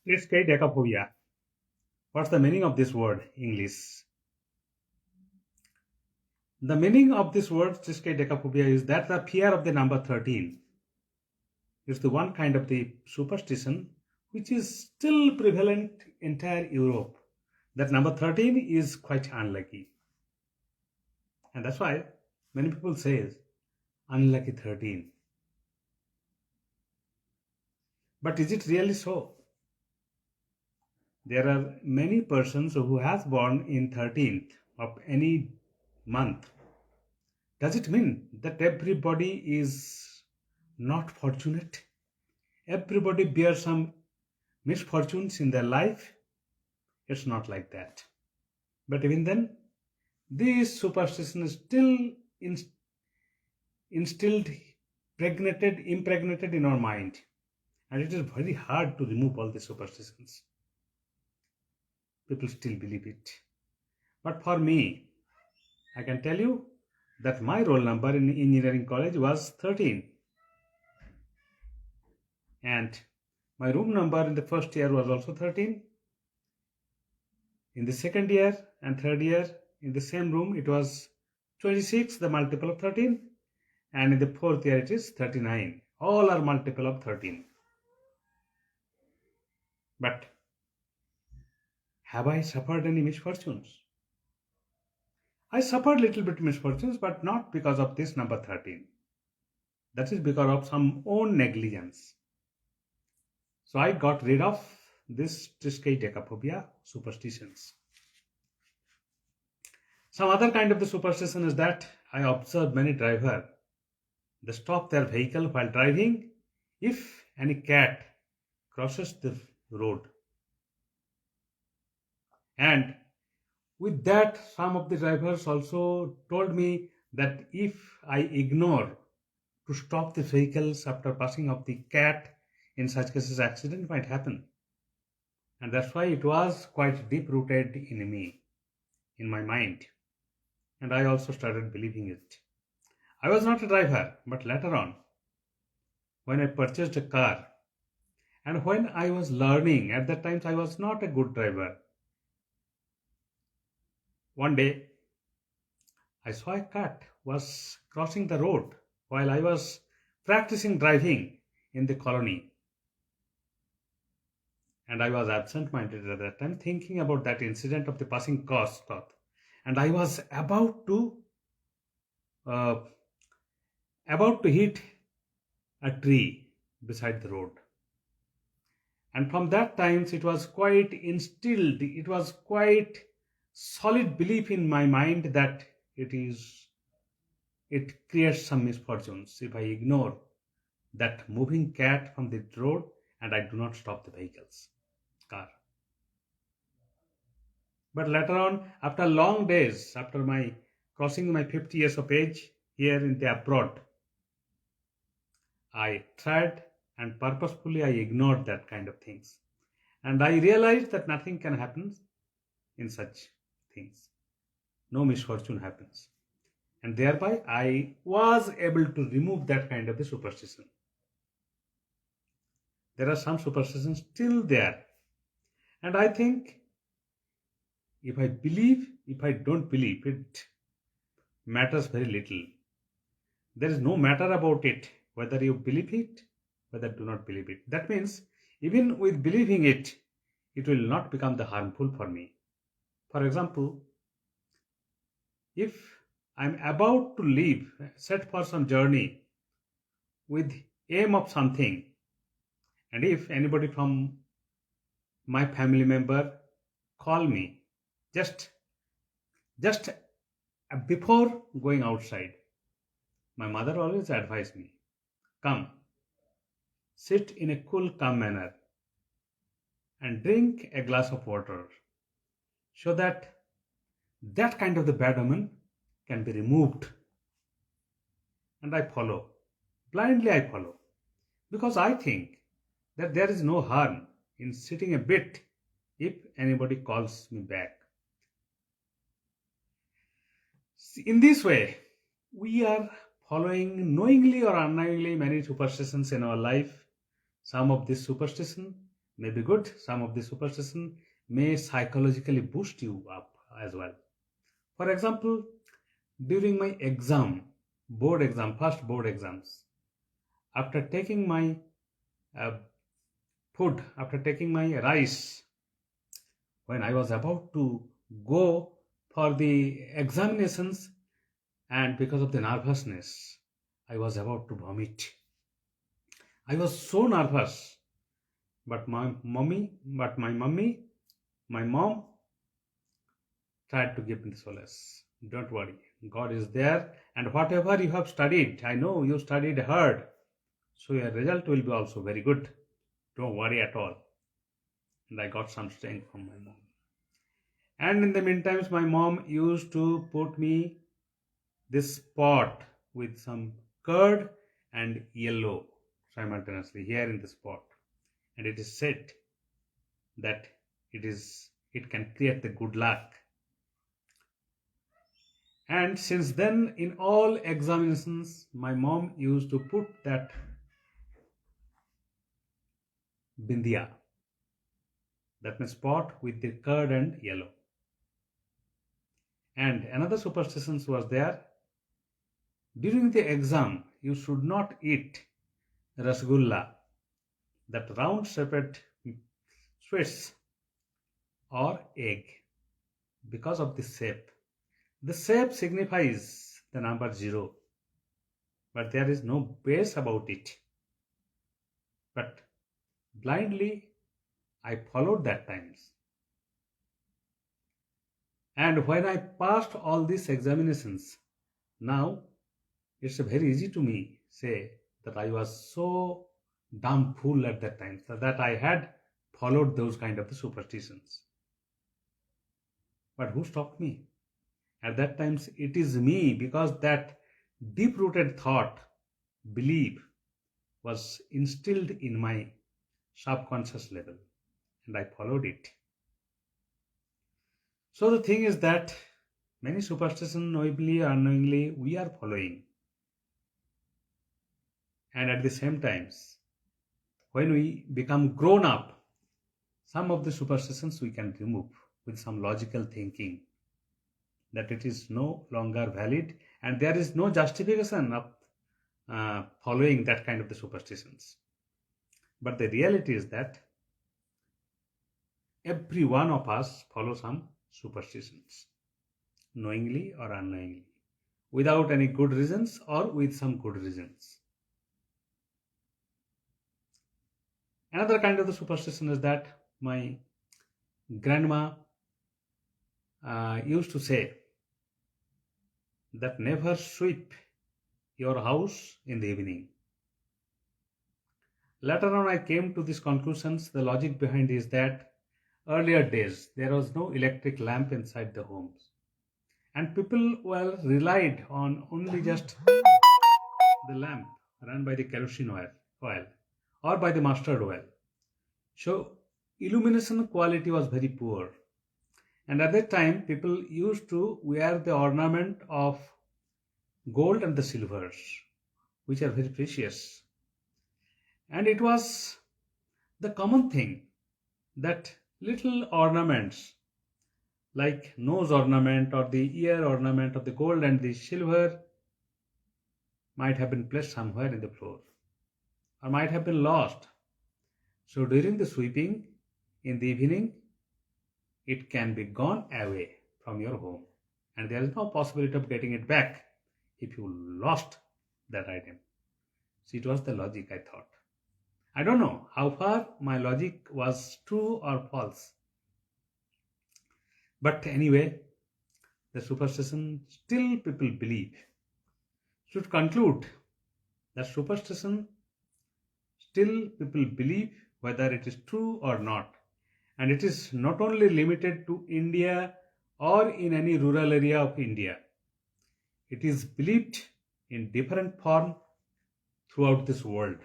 It's decaphobia. What's the meaning of this word, English? The meaning of this word, decaphobia, is that the fear of the number 13. It's the one kind of the superstition which is still prevalent in entire Europe. That number 13 is quite unlucky. And that's why many people say unlucky 13. But is it really so? There are many persons who has born in 13th of any month. Does it mean that everybody is not fortunate? Everybody bears some misfortunes in their life? It's not like that. But even then, this superstition is still instilled, impregnated in our mind. And it is very hard to remove all the superstitions. People still believe it. But for me, I can tell you that my roll number in engineering college was 13. And my room number in the first year was also 13. In the second year and third year, in the same room, it was 26, the multiple of 13. And in the fourth year, it is 39. All are multiple of 13. But have I suffered any misfortunes? I suffered little bit misfortunes, but not because of this number 13. That is because of some own negligence. So I got rid of this decaphobia superstitions. Some other kind of the superstition is that I observe many drivers. They stop their vehicle while driving if any cat crosses the road. And with that, some of the drivers also told me that if I ignore to stop the vehicles after passing of the cat, in such cases accident might happen. And that's why it was quite deep rooted in me, in my mind. And I also started believing it. I was not a driver, but later on, when I purchased a car, and when I was learning, at that time I was not a good driver. One day, I saw a cat was crossing the road while I was practicing driving in the colony. And I was absent-minded at that time, thinking about that incident of the passing car. And I was uh, about to hit a tree beside the road. And from that time, it was quite instilled. It was quite solid belief in my mind that it creates some misfortunes if I ignore that moving cat from the road and I do not stop the car. But later on, after long days, after my crossing my 50 years of age here in the abroad, I tried and purposefully I ignored that kind of things. And I realized that nothing can happen in such things. No misfortune happens. And thereby I was able to remove that kind of the superstition. There are some superstitions still there. And I think if I believe, if I don't believe, it matters very little. There is no matter about it, whether you believe it, whether do not believe it. That means even with believing it, it will not become the harmful for me. For example, if I'm about to leave, set for some journey with aim of something, and if anybody from my family member call me just before going outside, my mother always advised me, come, sit in a cool, calm manner and drink a glass of water so that that kind of the bad omen can be removed. And I follow. Blindly I follow. Because I think that there is no harm in sitting a bit if anybody calls me back. In this way, we are following knowingly or unknowingly many superstitions in our life. Some of this superstition may be good. Some of the superstition may psychologically boost you up as well. For example, during my board exam, first board exams, after taking my uh, food, after taking my rice, when I was about to go for the examinations, and because of the nervousness, I was about to vomit. I was so nervous, my mom tried to give me the solace. Don't worry, God is there, and whatever you have studied, I know you studied hard, so your result will be also very good. Don't worry at all. And I got some strength from my mom. And in the meantime, my mom used to put me this pot with some curd and yellow simultaneously here in this pot. And it is said that it can create the good luck. And since then, in all examinations, my mom used to put that bindia, that means pot with the curd and yellow. And another superstition was there. During the exam, you should not eat rasgulla, that round shaped sweets, or egg, because of the shape. The shape signifies the number 0, but there is no base about it. But blindly, I followed that times. And when I passed all these examinations, now it's very easy to me say that I was so damn fool at that time, so that I had followed those kind of the superstitions. But who stopped me? At that times it is me, because that deep-rooted thought, belief, was instilled in my subconscious level, and I followed it. So the thing is that many superstitions, knowingly or unknowingly, we are following. And at the same times, when we become grown up, some of the superstitions we can remove with some logical thinking, that it is no longer valid and there is no justification of following that kind of the superstitions. But the reality is that every one of us follow some superstitions, knowingly or unknowingly, without any good reasons or with some good reasons. Another kind of the superstition is that my grandma used to say that never sweep your house in the evening. Later on, I came to these conclusions. The logic behind is that earlier days there was no electric lamp inside the homes, and people relied on only just the lamp run by the kerosene oil or by the mustard oil. So illumination quality was very poor. And at that time, people used to wear the ornament of gold and the silvers, which are very precious. And it was the common thing that little ornaments, like nose ornament or the ear ornament of the gold and the silver, might have been placed somewhere in the floor or might have been lost. So during the sweeping in the evening, it can be gone away from your home, and there is no possibility of getting it back if you lost that item. So it was the logic, I thought. I don't know how far my logic was true or false. But anyway, the superstition still people believe. Should conclude that superstition still people believe, whether it is true or not. And it is not only limited to India or in any rural area of India. It is believed in different form throughout this world.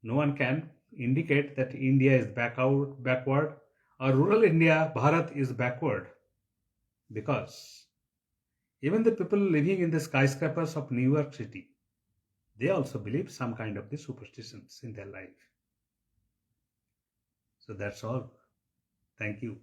No one can indicate that India is backward, or rural India, Bharat, is backward. Because even the people living in the skyscrapers of New York City, they also believe some kind of the superstitions in their life. So that's all. Thank you.